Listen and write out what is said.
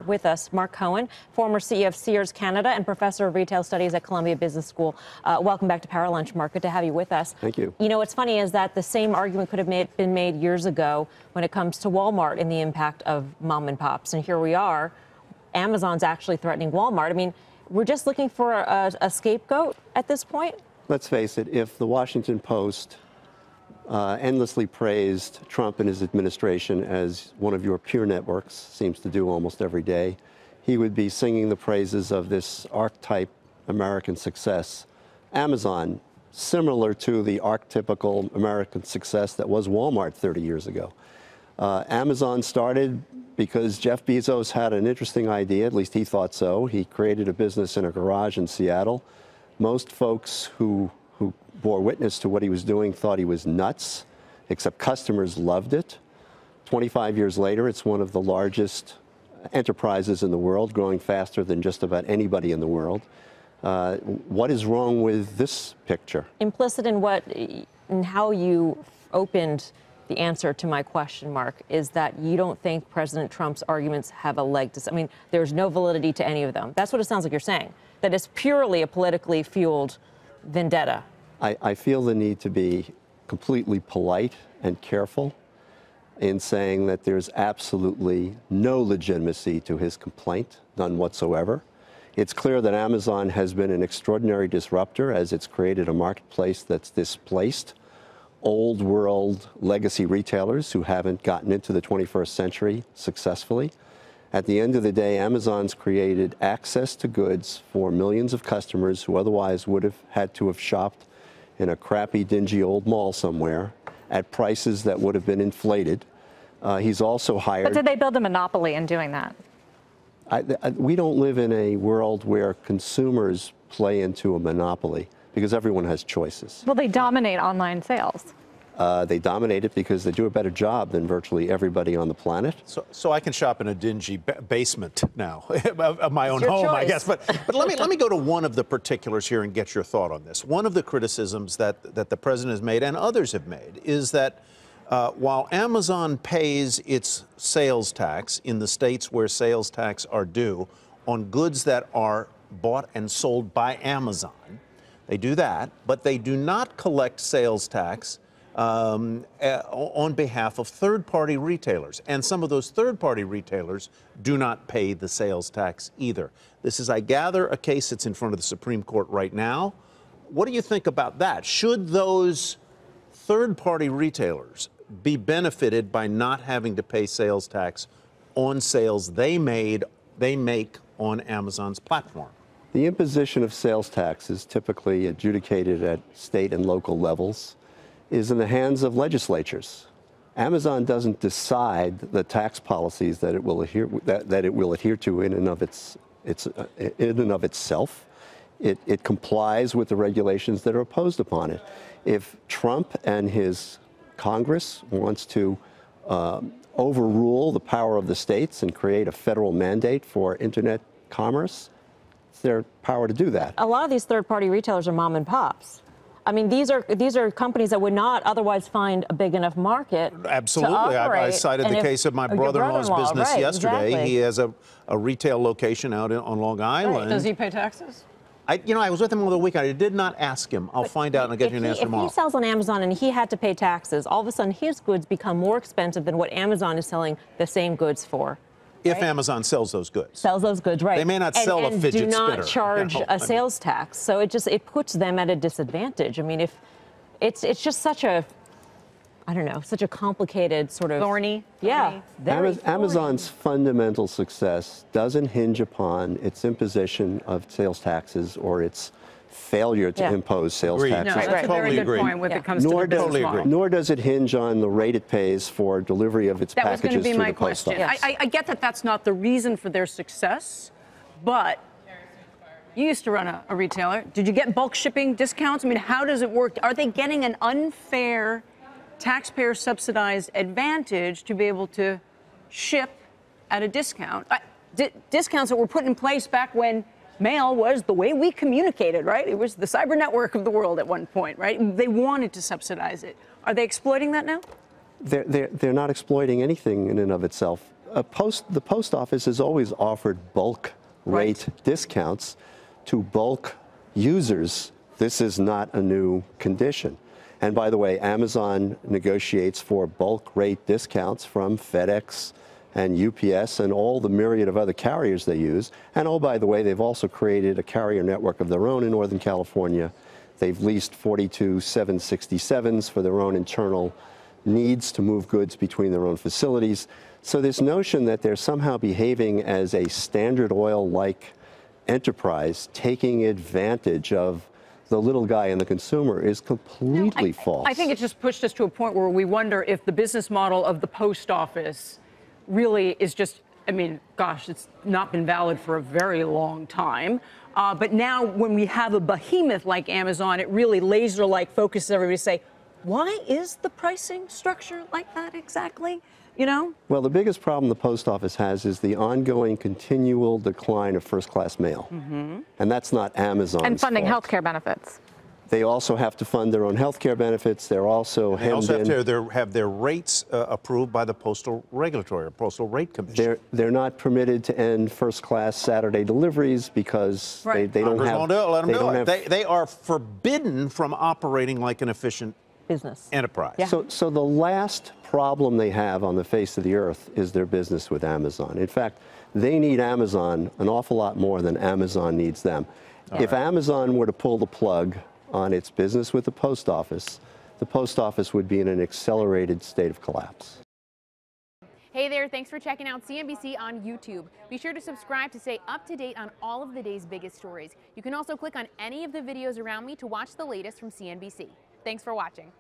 With us, Mark Cohen, former CEO of Sears Canada and professor of retail studies at Columbia Business School. Welcome back to Power Lunch, Mark. Good to have you with us. Thank you. You know, what's funny is that the same argument could have been made years ago when it comes to Walmart and the impact of mom and pops. And here we are. Amazon's actually threatening Walmart. I mean, we're just looking for a scapegoat at this point? Let's face it, if the Washington Post endlessly praised Trump and his administration, as one of your peer networks seems to do almost every day, he would be singing the praises of this archetype American success. Amazon, similar to the archetypical American success that was Walmart 30 years ago. Amazon started because Jeff Bezos had an interesting idea, at least he thought so. He created a business in a garage in Seattle. Most folks who bore witness to what he was doing thought he was nuts, except customers loved it. 25 years later, it's one of the largest enterprises in the world, growing faster than just about anybody in the world. What is wrong with this picture? Implicit in how you opened the answer to my question, Mark, is that you don't think President Trump's arguments have a leg to... I mean, there's no validity to any of them. That's what it sounds like you're saying, that it's purely a politically fueled vendetta. I feel the need to be completely polite and careful in saying that there's absolutely no legitimacy to his complaint, none whatsoever. It's clear that Amazon has been an extraordinary disruptor as it's created a marketplace that's displaced old world legacy retailers who haven't gotten into the 21st century successfully. At the end of the day, Amazon's created access to goods for millions of customers who otherwise would have had to have shopped in a crappy, dingy old mall somewhere at prices that would have been inflated. He's also hired... But did they build a monopoly in doing that? We don't live in a world where consumers play into a monopoly because everyone has choices. Well, they dominate online sales. They dominate it because they do a better job than virtually everybody on the planet. So I can shop in a dingy basement now of my own home, I guess. But let me go to one of the particulars here and get your thought on this. One of the criticisms that the president has made and others have made is that while Amazon pays its sales tax in the states where sales tax are due on goods that are bought and sold by Amazon, they do that, but they do not collect sales tax on behalf of third-party retailers. And some of those third-party retailers do not pay the sales tax either. This is, I gather, a case that's in front of the Supreme Court right now. What do you think about that? Should those third-party retailers be benefited by not having to pay sales tax on sales they make on Amazon's platform? The imposition of sales tax is typically adjudicated at state and local levels, is in the hands of legislatures. Amazon doesn't decide the tax policies that it will adhere to in and of itself. It complies with the regulations that are imposed upon it. If Trump and his Congress wants to overrule the power of the states and create a federal mandate for internet commerce, it's their power to do that. A lot of these third-party retailers are mom and pops. I mean, these are companies that would not otherwise find a big enough market. Absolutely. To operate. I cited the case of my brother-in-law's business yesterday. Exactly. He has a retail location out on Long Island. Right. Does he pay taxes? I was with him over the weekend. I did not ask him. I'll find out and I'll get you an answer tomorrow. If he sells on Amazon and he had to pay taxes, all of a sudden his goods become more expensive than what Amazon is selling the same goods for. If Amazon sells those goods. Sells those goods, right. They may not sell a fidget spinner. And do not charge a sales tax. So it puts them at a disadvantage. I mean, if it's just such a, I don't know, such a complicated sort of... Thorny. Yeah. Amazon's fundamental success doesn't hinge upon its imposition of sales taxes or its failure to impose sales taxes. No, that's a very good point when it comes to the business model. Nor does it hinge on the rate it pays for delivery of its packages through the post office. That was going to be my question. Yes. I get that that's not the reason for their success, but you used to run a retailer. Did you get bulk shipping discounts? I mean, how does it work? Are they getting an unfair taxpayer-subsidized advantage to be able to ship at a discount? Discounts that were put in place back when mail was the way we communicated, right? It was the cyber network of the world at one point, right? They wanted to subsidize it. Are they exploiting that now? They're not exploiting anything in and of itself. the post office has always offered bulk rate discounts to bulk users. This is not a new condition. And by the way, Amazon negotiates for bulk rate discounts from FedEx and UPS and all the myriad of other carriers they use. And oh, by the way, they've also created a carrier network of their own in Northern California. They've leased 42 767s for their own internal needs to move goods between their own facilities. So this notion that they're somehow behaving as a Standard Oil-like enterprise, taking advantage of the little guy and the consumer, is completely false. I think it just pushed us to a point where we wonder if the business model of the post office really is just, I mean, gosh, it's not been valid for a very long time. But now when we have a behemoth like Amazon, it really laser-like focuses everybody to say, why is the pricing structure like that exactly? You know? Well, the biggest problem the post office has is the ongoing continual decline of first-class mail. And that's not Amazon's And funding fault. healthcare benefits. They also have to fund their own healthcare benefits. They're also They also have to have their rates approved by the Postal Regulatory or Postal Rate Commission. They're not permitted to end first-class Saturday deliveries because they don't Congress have. won't do it. Let them they do don't it. have- They are forbidden from operating like an efficient Business. enterprise. Yeah. So the last problem they have on the face of the earth is their business with Amazon. In fact, they need Amazon an awful lot more than Amazon needs them. If Amazon were to pull the plug on its business with the post office would be in an accelerated state of collapse. Hey there, thanks for checking out CNBC on YouTube. Be sure to subscribe to stay up to date on all of the day's biggest stories. You can also click on any of the videos around me to watch the latest from CNBC. Thanks for watching.